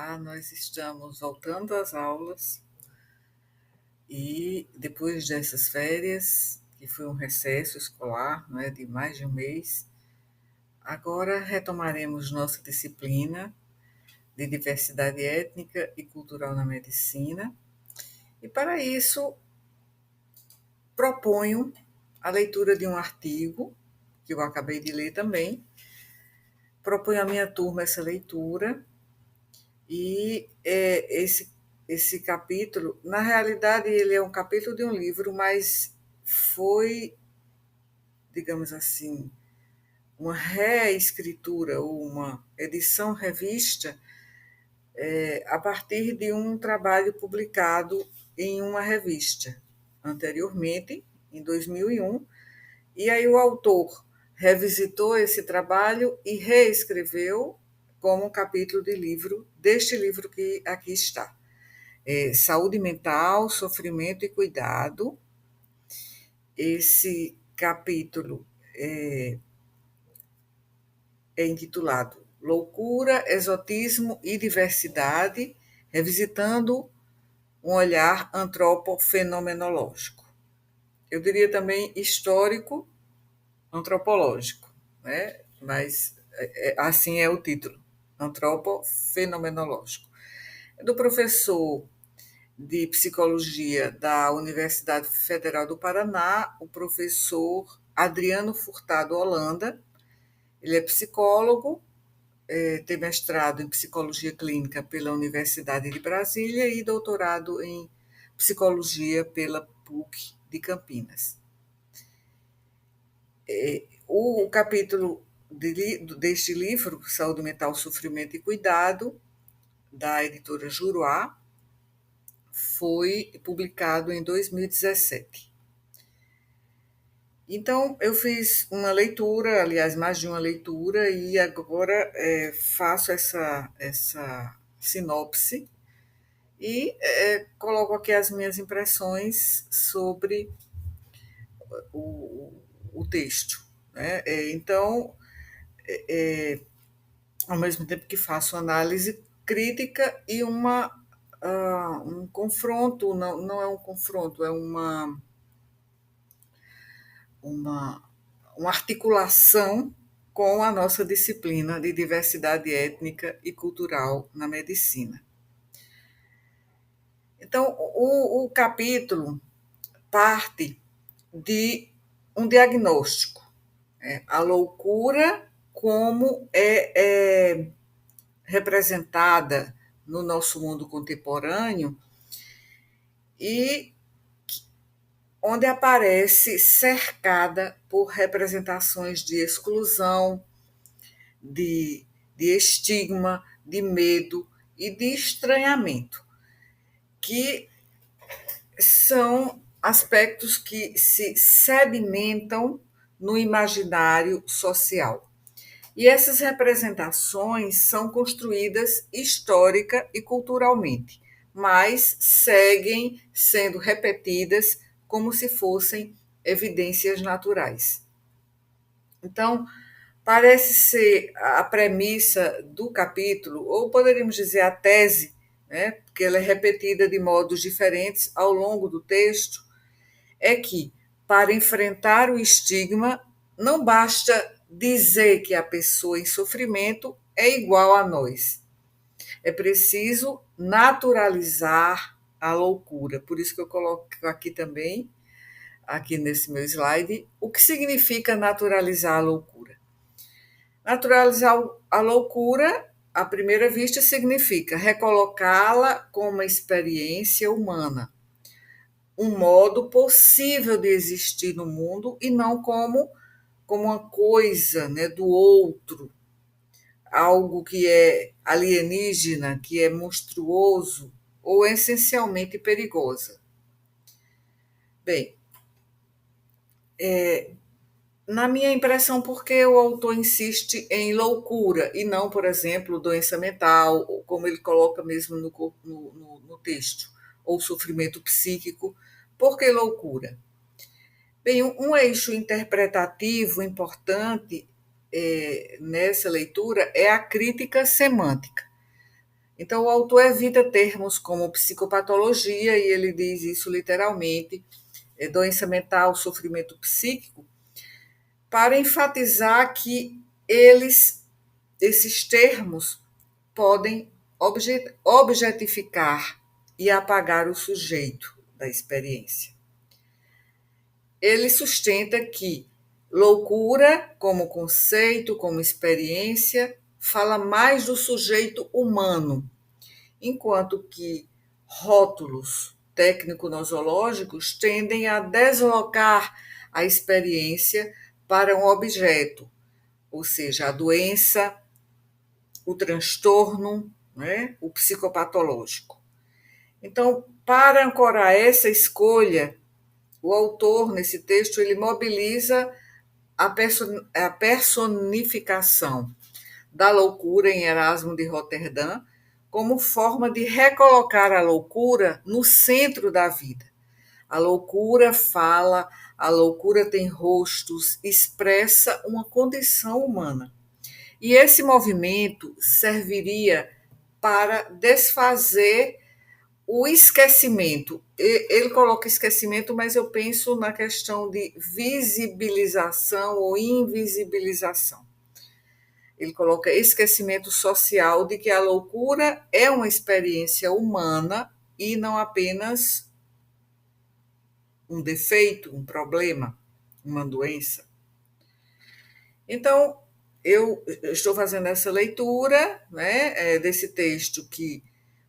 Olá, nós estamos voltando às aulas e depois dessas férias, que foi um recesso escolar, não é, de mais de um mês, agora retomaremos nossa disciplina de diversidade étnica e cultural na medicina. E para isso, proponho a leitura de um artigo, que eu acabei de ler também. Proponho à minha turma essa leitura. E esse capítulo, na realidade, ele é um capítulo de um livro, mas foi, digamos assim, uma reescritura ou uma edição revista a partir de um trabalho publicado em uma revista anteriormente, em 2001, e aí o autor revisitou esse trabalho e reescreveu como um capítulo de livro, deste livro que aqui está. Saúde mental, sofrimento e cuidado. Esse capítulo é intitulado Loucura, Exotismo e Diversidade, revisitando um olhar antropofenomenológico. Eu diria também histórico antropológico, né? Mas assim é o título, antropofenomenológico. É do professor de Psicologia da Universidade Federal do Paraná, o professor Adriano Furtado Holanda. Ele é psicólogo, tem mestrado em Psicologia Clínica pela Universidade de Brasília e doutorado em Psicologia pela PUC de Campinas. O capítulo deste livro, Saúde Mental, Sofrimento e Cuidado, da editora Juruá, foi publicado em 2017. Então, eu fiz uma leitura, aliás, mais de uma leitura, e agora faço essa sinopse e coloco aqui as minhas impressões sobre o, o texto. Né? Então, ao mesmo tempo que faço análise crítica e um confronto, não é um confronto, é uma, uma articulação com a nossa disciplina de diversidade étnica e cultural na medicina. Então, o capítulo parte de um diagnóstico, a loucura como é representada no nosso mundo contemporâneo e onde aparece cercada por representações de exclusão, de estigma, de medo e de estranhamento, que são aspectos que se sedimentam no imaginário social. E essas representações são construídas histórica e culturalmente, mas seguem sendo repetidas como se fossem evidências naturais. Então, parece ser a premissa do capítulo, ou poderíamos dizer a tese, né, porque ela é repetida de modos diferentes ao longo do texto, é que, para enfrentar o estigma, não basta dizer que a pessoa em sofrimento é igual a nós. É preciso naturalizar a loucura. Por isso que eu coloco aqui também, aqui nesse meu slide, o que significa naturalizar a loucura. Naturalizar a loucura, à primeira vista, significa recolocá-la como uma experiência humana, um modo possível de existir no mundo e não como uma coisa, né, do outro, algo que é alienígena, que é monstruoso ou essencialmente perigosa. Bem, na minha impressão, porque o autor insiste em loucura e não, por exemplo, doença mental, como ele coloca mesmo no texto, ou sofrimento psíquico, por que loucura? Bem, um eixo interpretativo importante nessa leitura é a crítica semântica. Então, o autor evita termos como psicopatologia, e ele diz isso literalmente, doença mental, sofrimento psíquico, para enfatizar que esses termos podem objetificar e apagar o sujeito da experiência. Ele sustenta que loucura, como conceito, como experiência, fala mais do sujeito humano, enquanto que rótulos técnico-nosológicos tendem a deslocar a experiência para um objeto, ou seja, a doença, o transtorno, né, o psicopatológico. Então, para ancorar essa escolha, o autor, nesse texto, ele mobiliza a personificação da loucura em Erasmo de Roterdã como forma de recolocar a loucura no centro da vida. A loucura fala, a loucura tem rostos, expressa uma condição humana. E esse movimento serviria para desfazer o esquecimento. Ele coloca esquecimento, mas eu penso na questão de visibilização ou invisibilização. Ele coloca esquecimento social de que a loucura é uma experiência humana e não apenas um defeito, um problema, uma doença. Então, eu estou fazendo essa leitura, né, desse texto que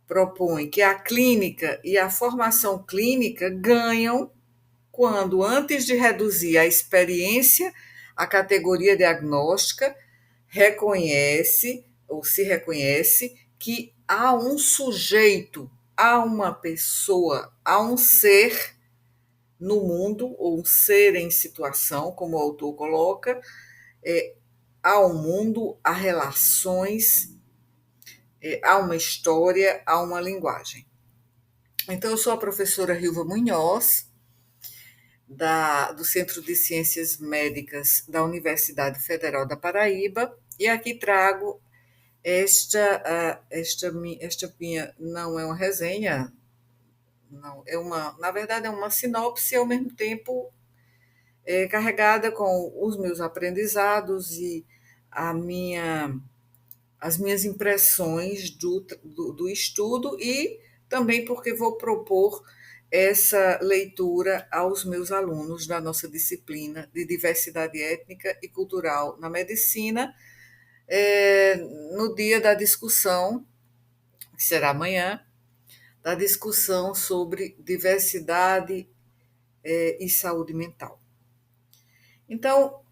propõe que a clínica e a formação clínica ganham quando, antes de reduzir a experiência à categoria diagnóstica, reconhece ou se reconhece que há um sujeito, há uma pessoa, há um ser no mundo, ou um ser em situação, como o autor coloca, há um mundo, há relações, há uma história, há uma linguagem. Então, eu sou a professora Rilva Munhoz, do Centro de Ciências Médicas da Universidade Federal da Paraíba, e aqui trago esta minha, não é uma resenha, não, na verdade é uma sinopse, ao mesmo tempo carregada com os meus aprendizados e a minha as minhas impressões do estudo, e também porque vou propor essa leitura aos meus alunos da nossa disciplina de diversidade étnica e cultural na medicina, no dia da discussão, que será amanhã, da discussão sobre diversidade e saúde mental. Então,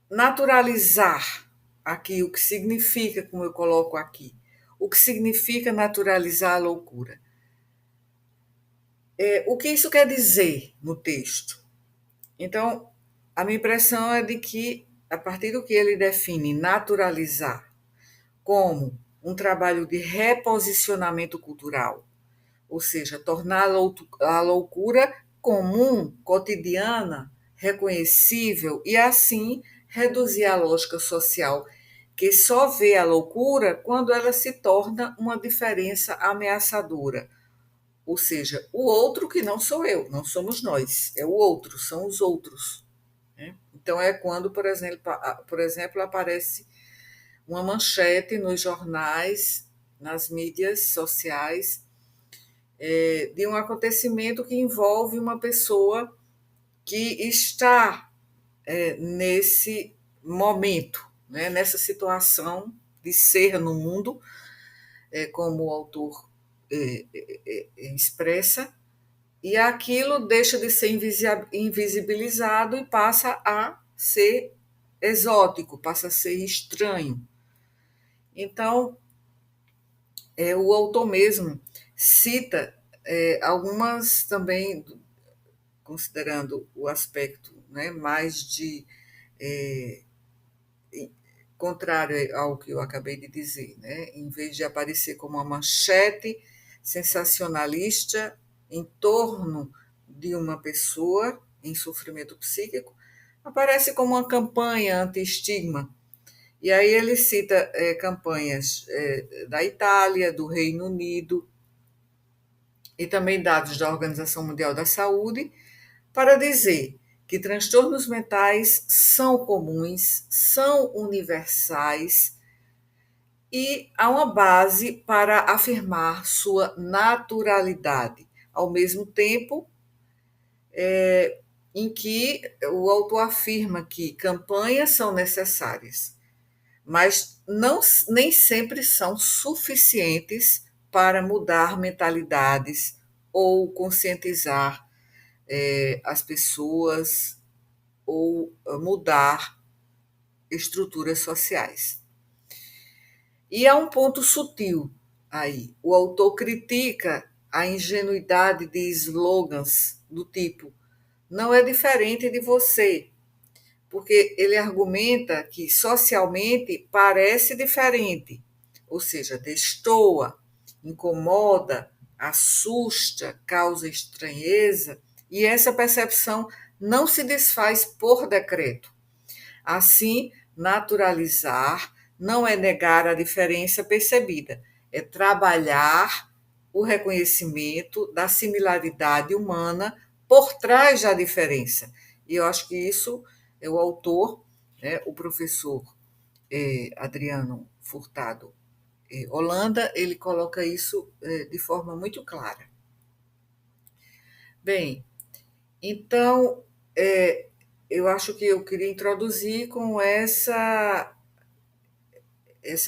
naturalizar aqui o que significa, como eu coloco aqui, o que significa naturalizar a loucura. O que isso quer dizer no texto? Então, a minha impressão é de que, a partir do que ele define naturalizar como um trabalho de reposicionamento cultural, ou seja, tornar a loucura comum, cotidiana, reconhecível e, assim, reduzir a lógica social, que só vê a loucura quando ela se torna uma diferença ameaçadora. Ou seja, o outro que não sou eu, não somos nós, é o outro, são os outros. Né? Então, é quando, por exemplo, aparece uma manchete nos jornais, nas mídias sociais, de um acontecimento que envolve uma pessoa que está nesse momento, né, nessa situação de ser no mundo, como o autor expressa, e aquilo deixa de ser invisibilizado e passa a ser exótico, passa a ser estranho. Então, o autor mesmo cita algumas também, considerando o aspecto, né, mais de contrário ao que eu acabei de dizer, né, em vez de aparecer como uma manchete sensacionalista em torno de uma pessoa em sofrimento psíquico, aparece como uma campanha anti-estigma E aí ele cita campanhas da Itália, do Reino Unido e também dados da Organização Mundial da Saúde para dizer que transtornos mentais são comuns, são universais e há uma base para afirmar sua naturalidade, ao mesmo tempo em que o autor afirma que campanhas são necessárias, mas não, nem sempre são suficientes para mudar mentalidades ou conscientizar as pessoas ou mudar estruturas sociais. E há um ponto sutil aí. O autor critica a ingenuidade de slogans do tipo não é diferente de você, porque ele argumenta que socialmente parece diferente, ou seja, destoa, incomoda, assusta, causa estranheza, e essa percepção não se desfaz por decreto. Assim, naturalizar não é negar a diferença percebida, é trabalhar o reconhecimento da similaridade humana por trás da diferença. E eu acho que isso é o autor, né, o professor Adriano Furtado Holanda, ele coloca isso de forma muito clara. Bem, então, eu acho que eu queria introduzir com essa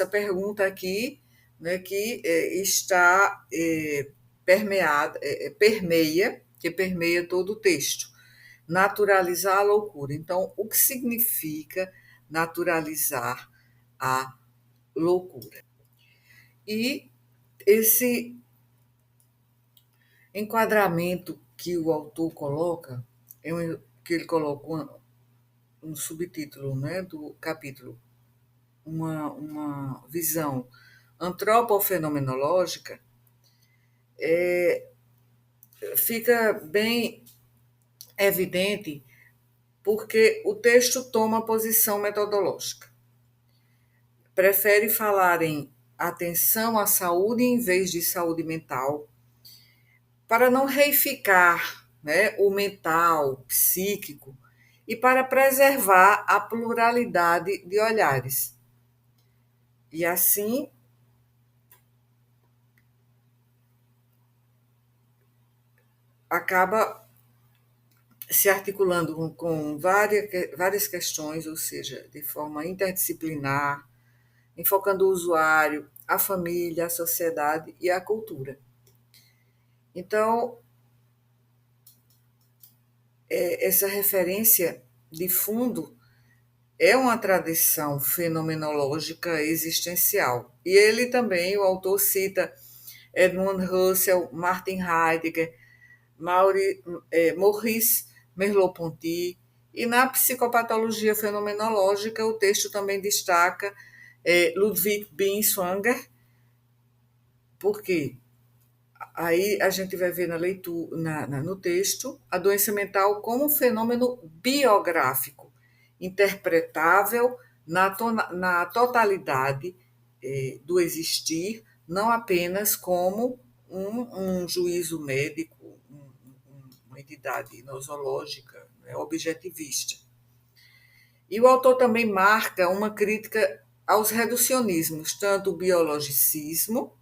pergunta aqui, né, que está permeada, que permeia todo o texto. Naturalizar a loucura. Então, o que significa naturalizar a loucura? E esse enquadramento que o autor coloca, que ele colocou um subtítulo, né, do capítulo, uma visão antropofenomenológica, fica bem evidente porque o texto toma posição metodológica. Prefere falar em atenção à saúde em vez de saúde mental, para não reificar, né, o mental, psíquico, e para preservar a pluralidade de olhares. E assim acaba se articulando com várias questões, ou seja, de forma interdisciplinar, enfocando o usuário, a família, a sociedade e a cultura. Então, essa referência de fundo é uma tradição fenomenológica existencial. E ele também, o autor cita Edmund Husserl, Martin Heidegger, Maurice Merleau-Ponty, e na psicopatologia fenomenológica o texto também destaca Ludwig Binswanger, porque aí a gente vai ver na leitura, no texto, a doença mental como um fenômeno biográfico, interpretável na totalidade do existir, não apenas como um juízo médico, uma entidade nosológica, né, objetivista. E o autor também marca uma crítica aos reducionismos, tanto o biologicismo,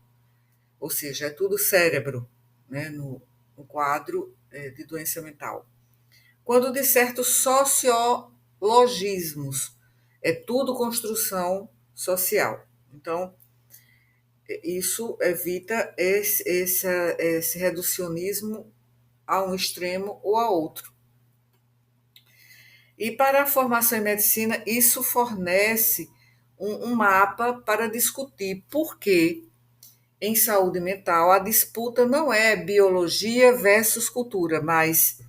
ou seja, é tudo cérebro, né, no quadro de doença mental, quando de certos sociologismos, é tudo construção social. Então, isso evita esse reducionismo a um extremo ou a outro. E para a formação em medicina, isso fornece um mapa para discutir por que, em saúde mental, a disputa não é biologia versus cultura, mas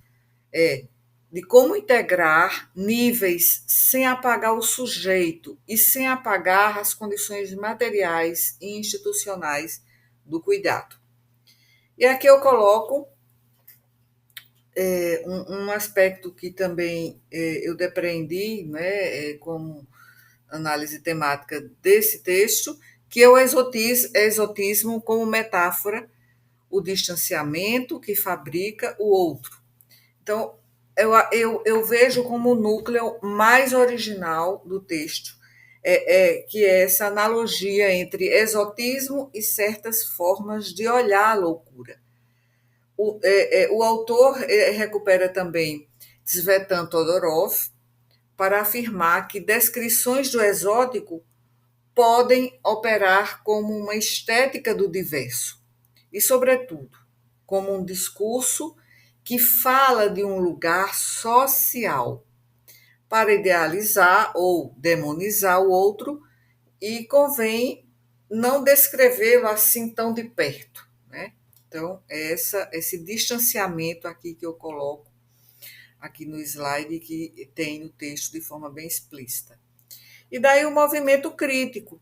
é de como integrar níveis sem apagar o sujeito e sem apagar as condições materiais e institucionais do cuidado. E aqui eu coloco um aspecto que também eu depreendi, né, como análise temática desse texto, que é o exotismo como metáfora, o distanciamento que fabrica o outro. Então, eu vejo como o núcleo mais original do texto, que é essa analogia entre exotismo e certas formas de olhar a loucura. O autor recupera também Tsvetan Todorov para afirmar que descrições do exótico podem operar como uma estética do diverso e, sobretudo, como um discurso que fala de um lugar social para idealizar ou demonizar o outro, e convém não descrevê-lo assim tão de perto, né? Então, esse distanciamento aqui que eu coloco aqui no slide, que tem no texto de forma bem explícita. E daí o movimento crítico.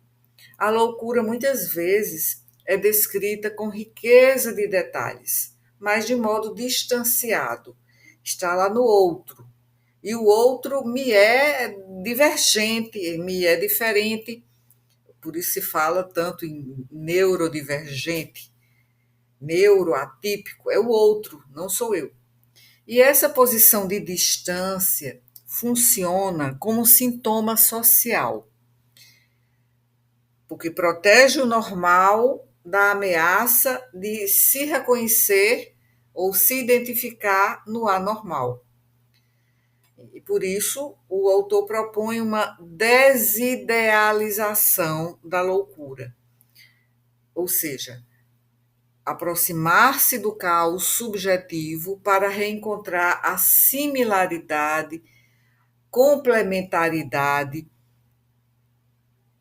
A loucura muitas vezes é descrita com riqueza de detalhes, mas de modo distanciado. Está lá no outro. E o outro me é divergente, me é diferente. Por isso se fala tanto em neurodivergente, neuroatípico. É o outro, não sou eu. E essa posição de distância funciona como sintoma social, porque protege o normal da ameaça de se reconhecer ou se identificar no anormal. E por isso o autor propõe uma desidealização da loucura, ou seja, aproximar-se do caos subjetivo para reencontrar a similaridade, complementaridade,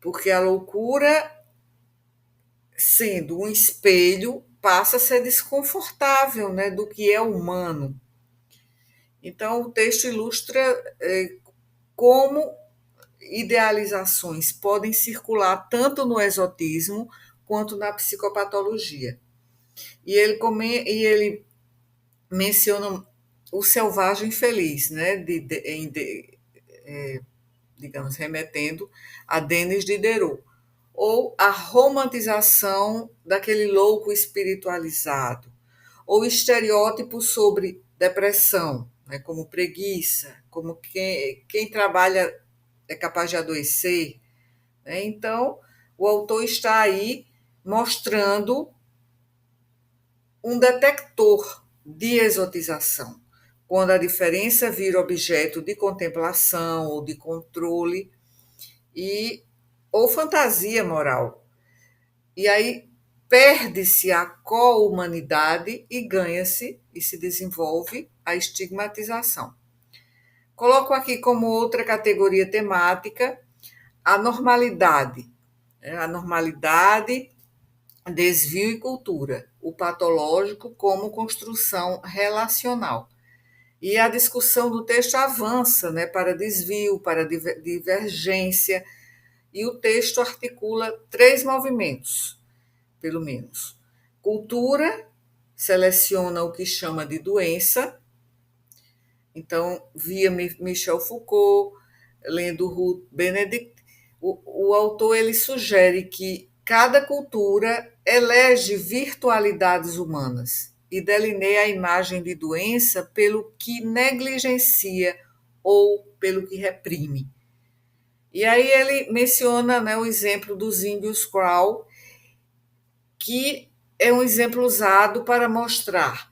porque a loucura, sendo um espelho, passa a ser desconfortável, né, do que é humano. Então, o texto ilustra como idealizações podem circular tanto no exotismo quanto na psicopatologia. E ele menciona o selvagem feliz, né, digamos, remetendo a Denis Diderot, ou a romantização daquele louco espiritualizado, ou estereótipos sobre depressão, né, como preguiça, como quem trabalha é capaz de adoecer. Né? Então, o autor está aí mostrando um detector de exotização, quando a diferença vira objeto de contemplação ou de controle ou fantasia moral. E aí perde-se a co-humanidade e ganha-se e se desenvolve a estigmatização. Coloco aqui como outra categoria temática a normalidade. A normalidade, desvio e cultura. O patológico como construção relacional. E a discussão do texto avança, né, para desvio, para divergência, e o texto articula 3 movimentos, pelo menos. Cultura seleciona o que chama de doença. Então, via Michel Foucault, lendo Ruth Benedict, o autor ele sugere que cada cultura elege virtualidades humanas e delineia a imagem de doença pelo que negligencia ou pelo que reprime. E aí ele menciona, né, o exemplo dos índios Crow, que é um exemplo usado para mostrar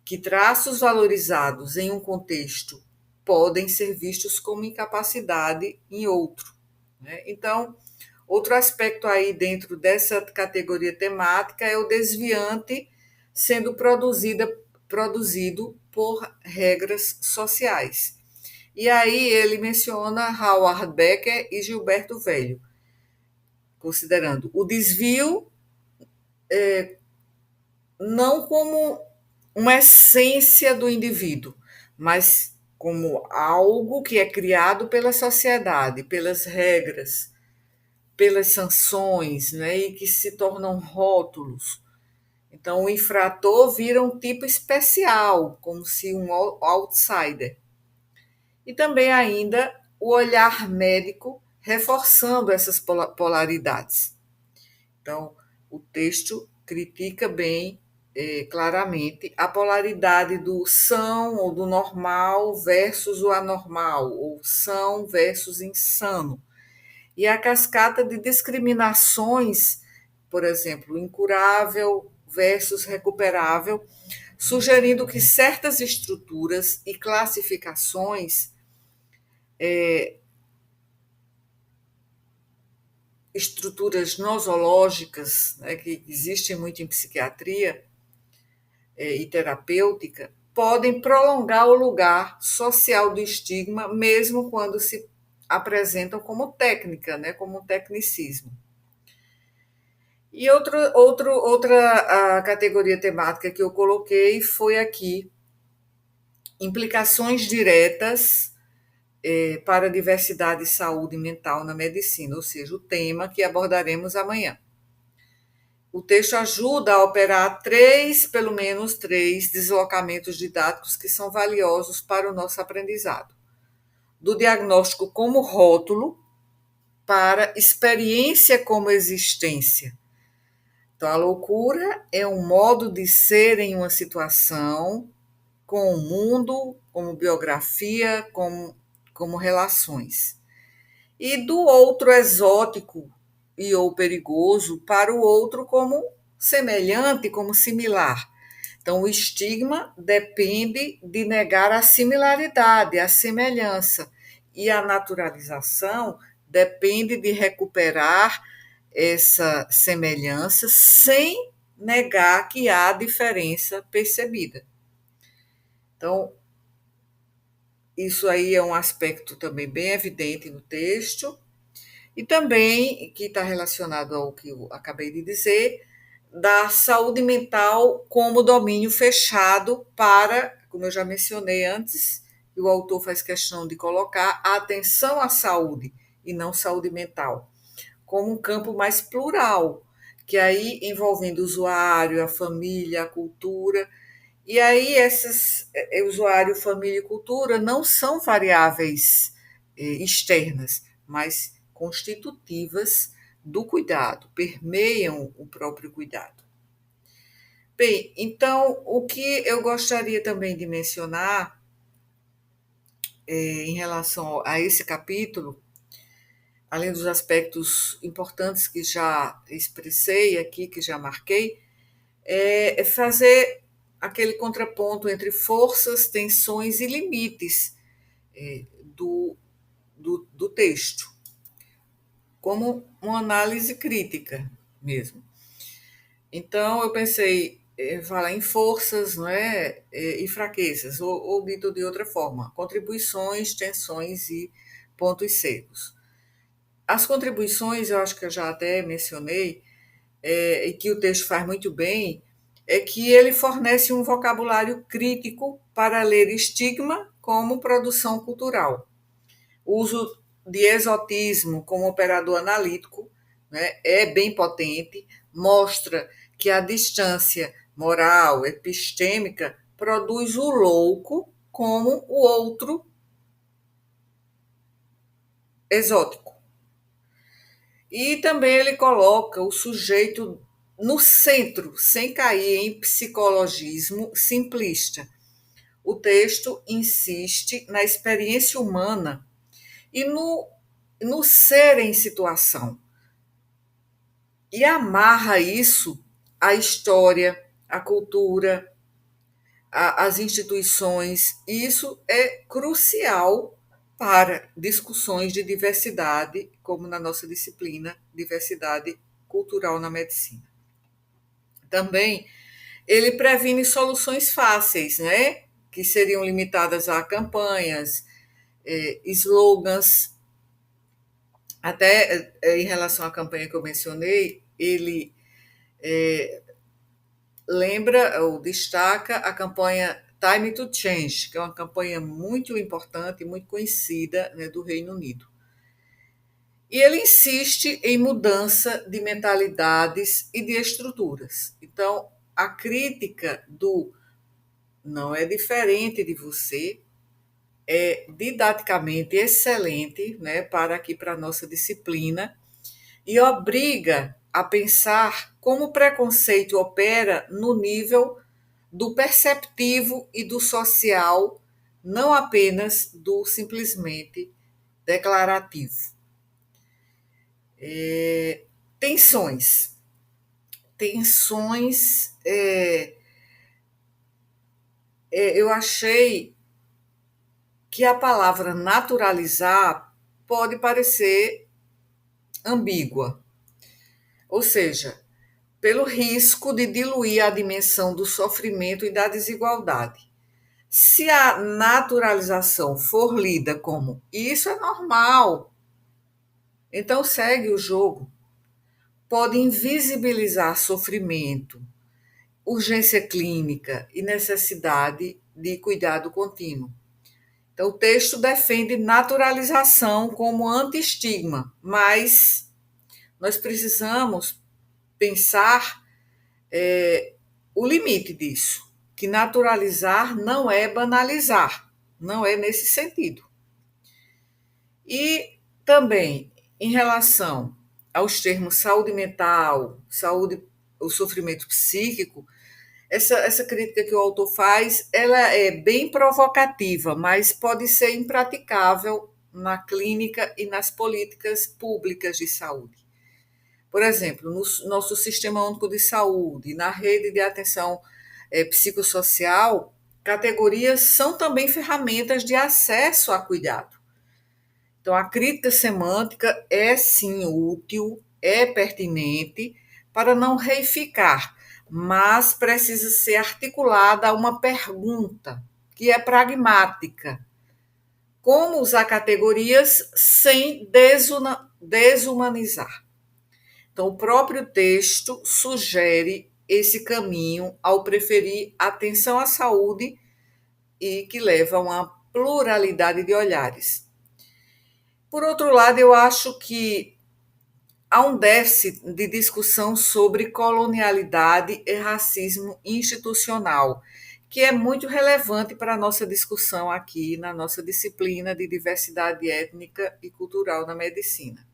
que traços valorizados em um contexto podem ser vistos como incapacidade em outro. Né? Então, outro aspecto aí dentro dessa categoria temática é o desviante sendo produzido por regras sociais. E aí ele menciona Howard Becker e Gilberto Velho, considerando o desvio não como uma essência do indivíduo, mas como algo que é criado pela sociedade, pelas regras, pelas sanções, né, e que se tornam rótulos. Então, o infrator vira um tipo especial, como se um outsider. E também ainda o olhar médico reforçando essas polaridades. Então, o texto critica bem, claramente, a polaridade do são ou do normal versus o anormal, ou são versus insano. E a cascata de discriminações, por exemplo, incurável versus recuperável, sugerindo que certas estruturas e classificações, estruturas nosológicas, né, que existem muito em psiquiatria e terapêutica, podem prolongar o lugar social do estigma, mesmo quando se apresentam como técnica, né, como um tecnicismo. E outra a categoria temática que eu coloquei foi aqui implicações diretas para a diversidade e saúde mental na medicina, ou seja, o tema que abordaremos amanhã. O texto ajuda a operar pelo menos três deslocamentos didáticos que são valiosos para o nosso aprendizado. Do diagnóstico como rótulo para experiência como existência. Então, a loucura é um modo de ser em uma situação, com o mundo, como biografia, como relações. E do outro exótico e ou perigoso para o outro como semelhante, como similar. Então, o estigma depende de negar a similaridade, a semelhança, e a naturalização depende de recuperar essa semelhança sem negar que há diferença percebida. Então, isso aí é um aspecto também bem evidente no texto, e também, que está relacionado ao que eu acabei de dizer, da saúde mental como domínio fechado para, como eu já mencionei antes, e o autor faz questão de colocar, a atenção à saúde, e não saúde mental, como um campo mais plural, que aí envolvendo o usuário, a família, a cultura. E aí esses usuário, família e cultura não são variáveis externas, mas constitutivas do cuidado, permeiam o próprio cuidado. Bem, então o que eu gostaria também de mencionar em relação a esse capítulo, além dos aspectos importantes que já expressei aqui, que já marquei, é fazer aquele contraponto entre forças, tensões e limites do, do texto, como uma análise crítica mesmo. Então, eu pensei falar em forças, não é, e fraquezas, ou dito de outra forma, contribuições, tensões e pontos cegos. As contribuições, eu acho que eu já até mencionei, e que o texto faz muito bem, é que ele fornece um vocabulário crítico para ler estigma como produção cultural. O uso de exotismo como operador analítico, né, é bem potente, mostra que a distância moral, epistêmica, produz o louco como o outro exótico. E também ele coloca o sujeito no centro, sem cair em psicologismo simplista. O texto insiste na experiência humana e no ser em situação. E amarra isso à história, à cultura, às instituições. E isso é crucial para discussões de diversidade, como na nossa disciplina, diversidade cultural na medicina. Também ele previne soluções fáceis, né? Que seriam limitadas a campanhas, slogans. Até em relação à campanha que eu mencionei, ele lembra ou destaca a campanha Time to Change, que é uma campanha muito importante e muito conhecida, né, do Reino Unido. E ele insiste em mudança de mentalidades e de estruturas. Então, a crítica do não é diferente de você, é didaticamente excelente, né, para aqui para a nossa disciplina e obriga a pensar como o preconceito opera no nível do perceptivo e do social, não apenas do simplesmente declarativo. Tensões. Tensões. Eu achei que a palavra naturalizar pode parecer ambígua, ou seja, pelo risco de diluir a dimensão do sofrimento e da desigualdade. Se a naturalização for lida como isso é normal, então segue o jogo. Pode invisibilizar sofrimento, urgência clínica e necessidade de cuidado contínuo. Então, o texto defende naturalização como anti-estigma, mas nós precisamos pensar o limite disso, que naturalizar não é banalizar, não é nesse sentido. E também, em relação aos termos saúde mental, saúde, o sofrimento psíquico, essa crítica que o autor faz, ela é bem provocativa, mas pode ser impraticável na clínica e nas políticas públicas de saúde. Por exemplo, no nosso Sistema Único de Saúde, na rede de atenção psicossocial, categorias são também ferramentas de acesso a cuidado. Então, a crítica semântica é sim útil, é pertinente para não reificar, mas precisa ser articulada a uma pergunta que é pragmática. Como usar categorias sem desumanizar? Então, o próprio texto sugere esse caminho ao preferir atenção à saúde e que leva a uma pluralidade de olhares. Por outro lado, eu acho que há um déficit de discussão sobre colonialidade e racismo institucional, que é muito relevante para a nossa discussão aqui na nossa disciplina de diversidade étnica e cultural na medicina.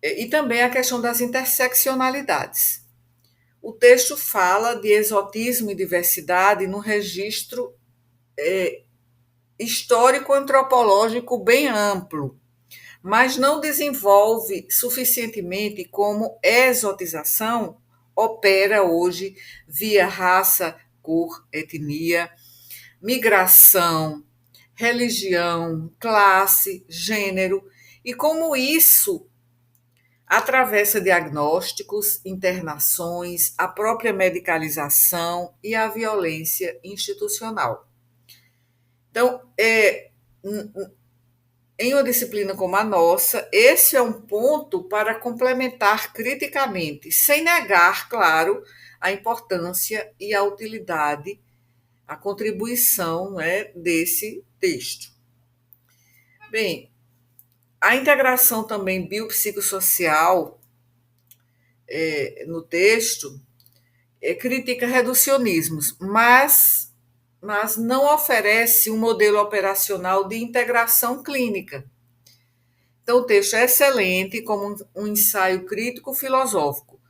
E também a questão das interseccionalidades. O texto fala de exotismo e diversidade num registro histórico-antropológico bem amplo, mas não desenvolve suficientemente como exotização opera hoje via raça, cor, etnia, migração, religião, classe, gênero, e como isso atravessa diagnósticos, internações, a própria medicalização e a violência institucional. Então, em uma disciplina como a nossa, esse é um ponto para complementar criticamente, sem negar, claro, a importância e a utilidade, a contribuição, né, desse texto. Bem, a integração também biopsicossocial no texto critica reducionismos, mas não oferece um modelo operacional de integração clínica. Então, o texto é excelente como um ensaio crítico-filosófico.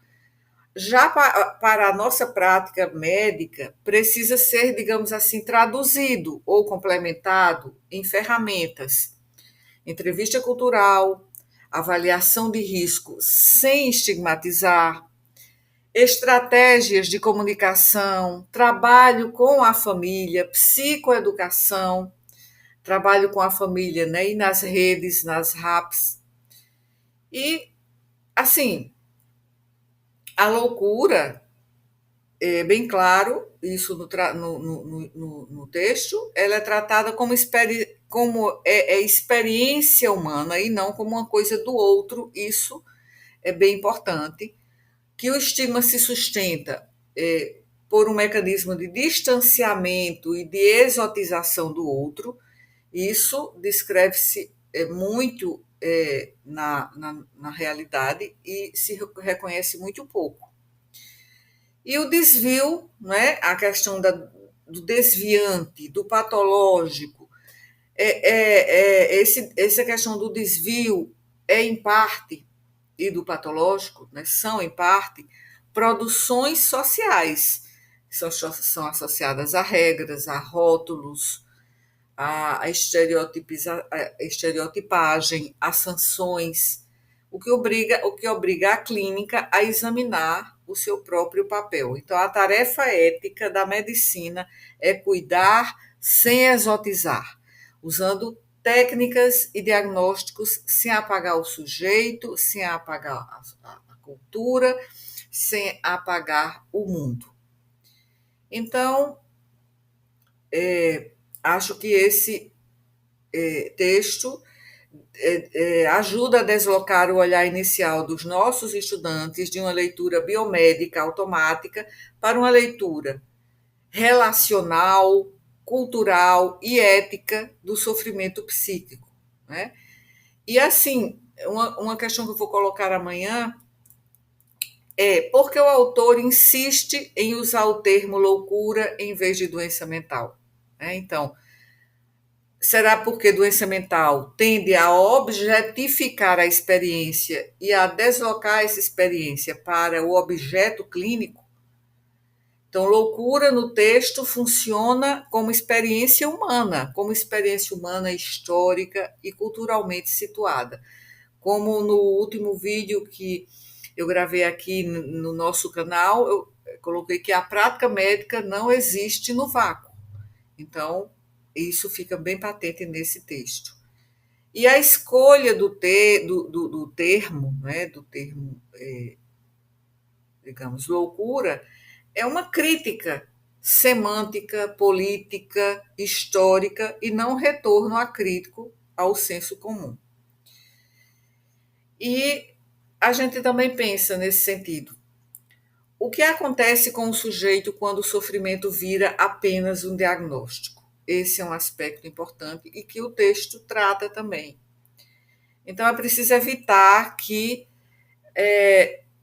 Já para a nossa prática médica, precisa ser, digamos assim, traduzido ou complementado em ferramentas. Entrevista cultural, avaliação de risco sem estigmatizar, estratégias de comunicação, trabalho com a família, psicoeducação, trabalho com a família, né, e nas redes, nas RAPs. E, assim, a loucura, é bem claro, isso no texto, ela é tratada como experiência humana e não como uma coisa do outro, isso é bem importante, que o estigma se sustenta por um mecanismo de distanciamento e de exotização do outro, isso descreve-se muito na realidade e se reconhece muito pouco. E o desvio, né, a questão do desviante, do patológico, essa questão do desvio é, em parte, e do patológico, né, são, em parte, produções sociais, são associadas a regras, a rótulos, a estereotipagem, a sanções, o que obriga a clínica a examinar o seu próprio papel. Então, a tarefa ética da medicina é cuidar sem exotizar, usando técnicas e diagnósticos sem apagar o sujeito, sem apagar a cultura, sem apagar o mundo. Então, acho que esse texto ajuda a deslocar o olhar inicial dos nossos estudantes de uma leitura biomédica automática para uma leitura relacional, cultural e ética do sofrimento psíquico, né? E assim, uma questão que eu vou colocar amanhã é por que o autor insiste em usar o termo loucura em vez de doença mental, né? Então, será porque doença mental tende a objetificar a experiência e a deslocar essa experiência para o objeto clínico? Então, loucura no texto funciona como experiência humana histórica e culturalmente situada. Como no último vídeo que eu gravei aqui no nosso canal, eu coloquei que a prática médica não existe no vácuo. Então, isso fica bem patente nesse texto. E a escolha do termo, né, do termo, digamos, loucura, é uma crítica semântica, política, histórica e não um retorno acrítico ao senso comum. E a gente também pensa nesse sentido. O que acontece com o sujeito quando o sofrimento vira apenas um diagnóstico? Esse é um aspecto importante e que o texto trata também. Então, é preciso evitar que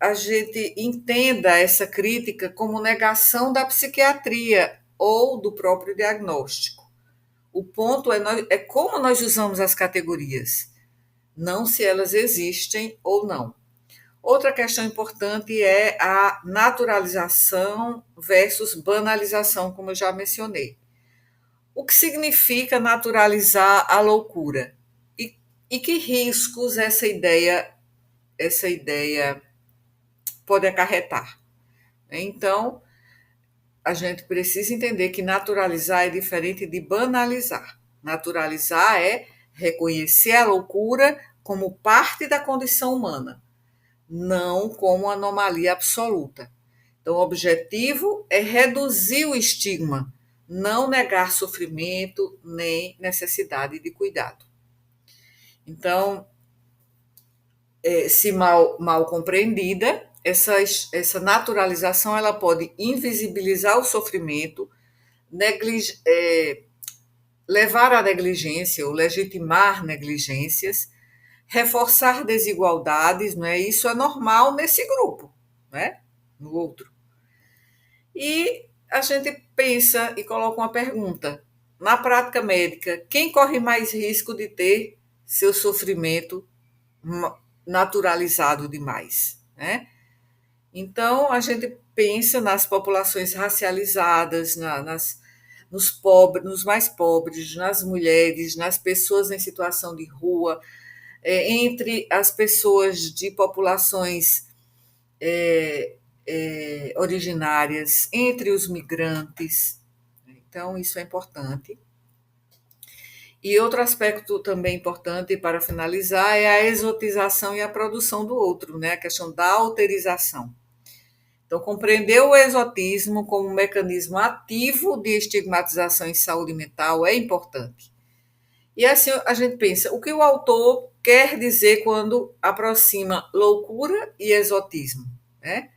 a gente entenda essa crítica como negação da psiquiatria ou do próprio diagnóstico. O ponto é como nós usamos as categorias, não se elas existem ou não. Outra questão importante é a naturalização versus banalização, como eu já mencionei. O que significa naturalizar a loucura? E que riscos essa ideia pode acarretar? Então, a gente precisa entender que naturalizar é diferente de banalizar. Naturalizar é reconhecer a loucura como parte da condição humana, não como anomalia absoluta. Então, o objetivo é reduzir o estigma, não negar sofrimento nem necessidade de cuidado. Então, se mal compreendida, essa naturalização ela pode invisibilizar o sofrimento, levar à negligência ou legitimar negligências, reforçar desigualdades, não é? Isso é normal nesse grupo, né? No outro. E a gente pensa e coloca uma pergunta. Na prática médica, quem corre mais risco de ter seu sofrimento naturalizado demais, né? Então, a gente pensa nas populações racializadas, nos pobres, nos mais pobres, nas mulheres, nas pessoas em situação de rua, entre as pessoas de populações originárias, entre os migrantes. Então, isso é importante. E outro aspecto também importante para finalizar é a exotização e a produção do outro, né? A questão da alterização. Então, compreender o exotismo como um mecanismo ativo de estigmatização em saúde mental é importante. E assim a gente pensa, o que o autor quer dizer quando aproxima loucura e exotismo, né?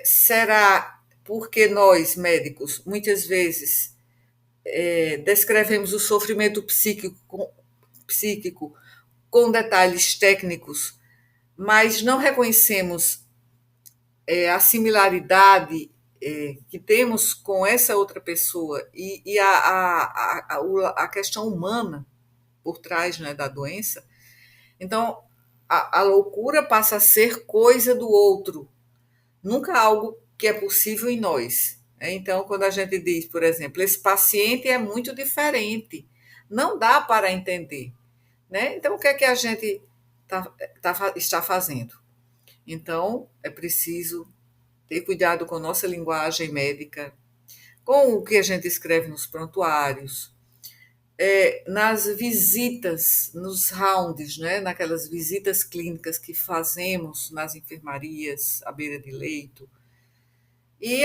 Será porque nós, médicos, muitas vezes descrevemos o sofrimento psíquico com detalhes técnicos, mas não reconhecemos a similaridade que temos com essa outra pessoa e a questão humana por trás, né, da doença, então a loucura passa a ser coisa do outro, nunca algo que é possível em nós. Então, quando a gente diz, por exemplo, esse paciente é muito diferente, não dá para entender. Né? Então, o que é que a gente está fazendo? Então, é preciso ter cuidado com nossa linguagem médica, com o que a gente escreve nos prontuários, nas visitas, nos rounds, né? Naquelas visitas clínicas que fazemos nas enfermarias, à beira de leito, e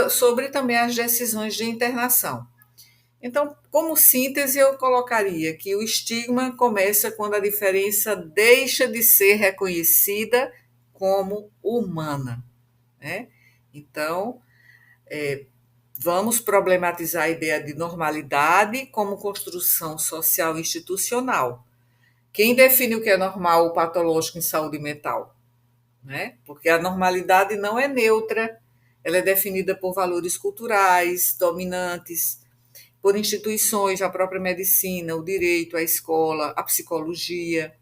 sobre também as decisões de internação. Então, como síntese, eu colocaria que o estigma começa quando a diferença deixa de ser reconhecida como humana, né? Então, vamos problematizar a ideia de normalidade como construção social e institucional. Quem define o que é normal ou patológico em saúde mental? Né? Porque a normalidade não é neutra, ela é definida por valores culturais dominantes, por instituições, a própria medicina, o direito, a escola, a psicologia,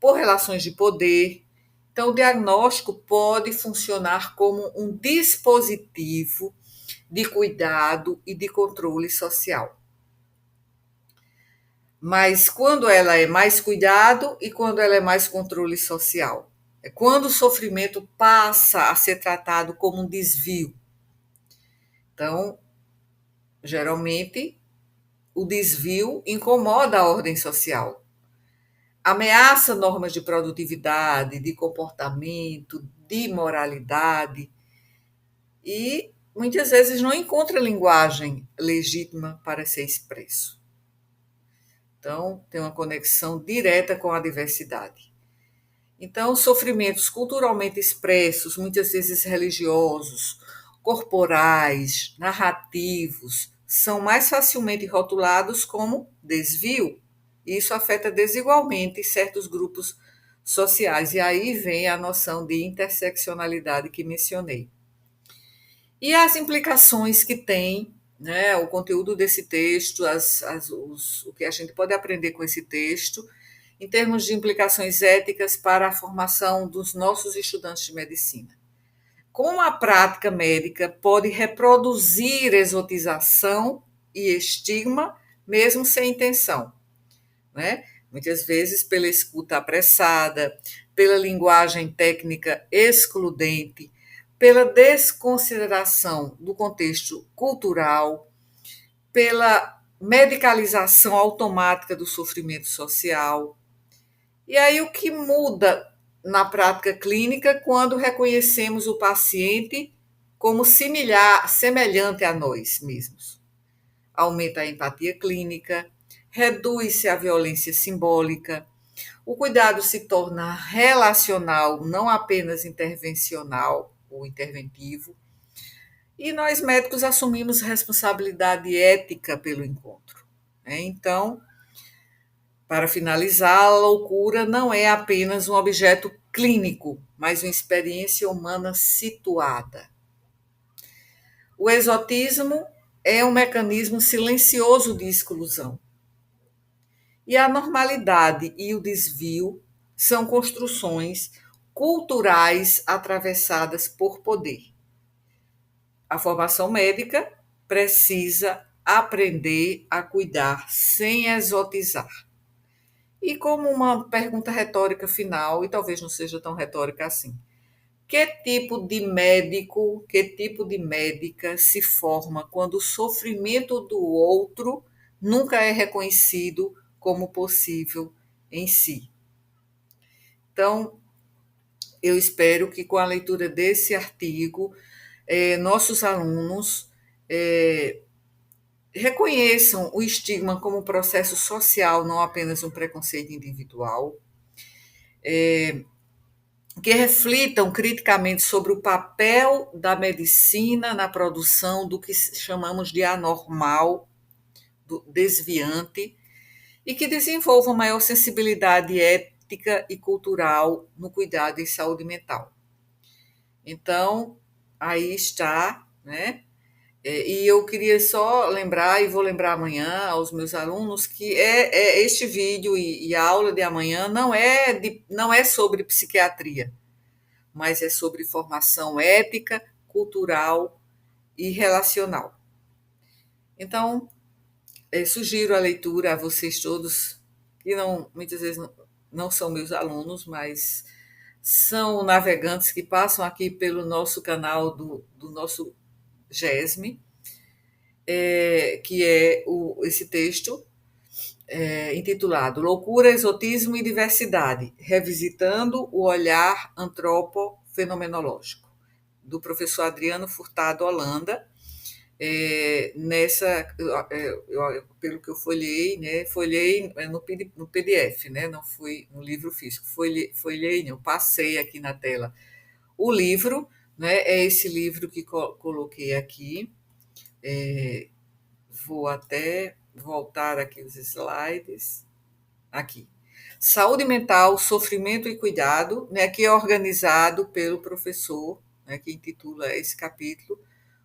por relações de poder. Então, o diagnóstico pode funcionar como um dispositivo de cuidado e de controle social. Mas quando ela é mais cuidado e quando ela é mais controle social? É quando o sofrimento passa a ser tratado como um desvio. Então, geralmente, o desvio incomoda a ordem social, ameaça normas de produtividade, de comportamento, de moralidade e muitas vezes não encontra linguagem legítima para ser expresso. Então, tem uma conexão direta com a diversidade. Então, sofrimentos culturalmente expressos, muitas vezes religiosos, corporais, narrativos, são mais facilmente rotulados como desvio. Isso afeta desigualmente certos grupos sociais. E aí vem a noção de interseccionalidade que mencionei. E as implicações que tem, né, o conteúdo desse texto, o que a gente pode aprender com esse texto, em termos de implicações éticas para a formação dos nossos estudantes de medicina. Como a prática médica pode reproduzir exotização e estigma, mesmo sem intenção, né? Muitas vezes pela escuta apressada, pela linguagem técnica excludente, pela desconsideração do contexto cultural, pela medicalização automática do sofrimento social. E aí o que muda na prática clínica quando reconhecemos o paciente como semelhante a nós mesmos? Aumenta a empatia clínica, reduz-se a violência simbólica, o cuidado se torna relacional, não apenas intervencional ou interventivo, e nós médicos assumimos responsabilidade ética pelo encontro. Então, para finalizar, a loucura não é apenas um objeto clínico, mas uma experiência humana situada. O exotismo é um mecanismo silencioso de exclusão. E a normalidade e o desvio são construções culturais atravessadas por poder. A formação médica precisa aprender a cuidar sem exotizar. E como uma pergunta retórica final, e talvez não seja tão retórica assim, que tipo de médico, que tipo de médica se forma quando o sofrimento do outro nunca é reconhecido como possível em si? Então, eu espero que com a leitura desse artigo, nossos alunos reconheçam o estigma como um processo social, não apenas um preconceito individual, que reflitam criticamente sobre o papel da medicina na produção do que chamamos de anormal, do desviante, e que desenvolvam maior sensibilidade ética e cultural no cuidado em saúde mental. Então, aí está, né? E eu queria só lembrar, e vou lembrar amanhã aos meus alunos, que este vídeo e a aula de amanhã não é sobre psiquiatria, mas é sobre formação ética, cultural e relacional. Então, sugiro a leitura a vocês todos, que não, muitas vezes não são meus alunos, mas são navegantes que passam aqui pelo nosso canal do nosso GESME, que é esse texto intitulado Loucura, Exotismo e Diversidade, revisitando o olhar antropofenomenológico, do professor Adriano Furtado Holanda. Pelo que eu folhei, né, folhei no PDF, né, não fui no livro físico, folhei, eu passei aqui na tela o livro, né, é esse livro que coloquei aqui. Vou até voltar aqui os slides. Aqui. Saúde mental, sofrimento e cuidado, né, que é organizado pelo professor, né, que intitula esse capítulo,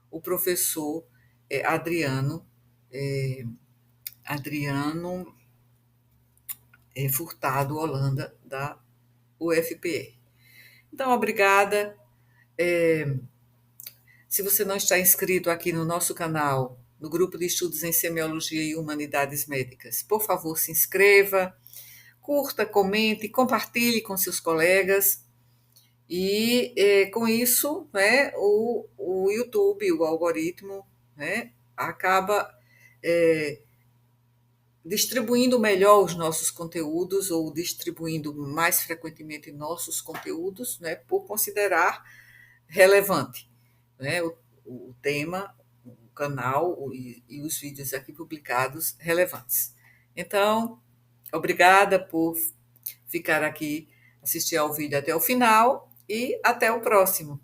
o professor Adriano, é, Adriano Furtado Holanda, da UFPE. Então, obrigada. Se você não está inscrito aqui no nosso canal, no grupo de estudos em semiologia e humanidades médicas, por favor, se inscreva, curta, comente, compartilhe com seus colegas. E com isso, né, o YouTube, o algoritmo, né, acaba distribuindo melhor os nossos conteúdos ou distribuindo mais frequentemente nossos conteúdos, né, por considerar relevante, né, o tema, o canal e os vídeos aqui publicados relevantes. Então, obrigada por ficar aqui, assistir ao vídeo até o final e até o próximo.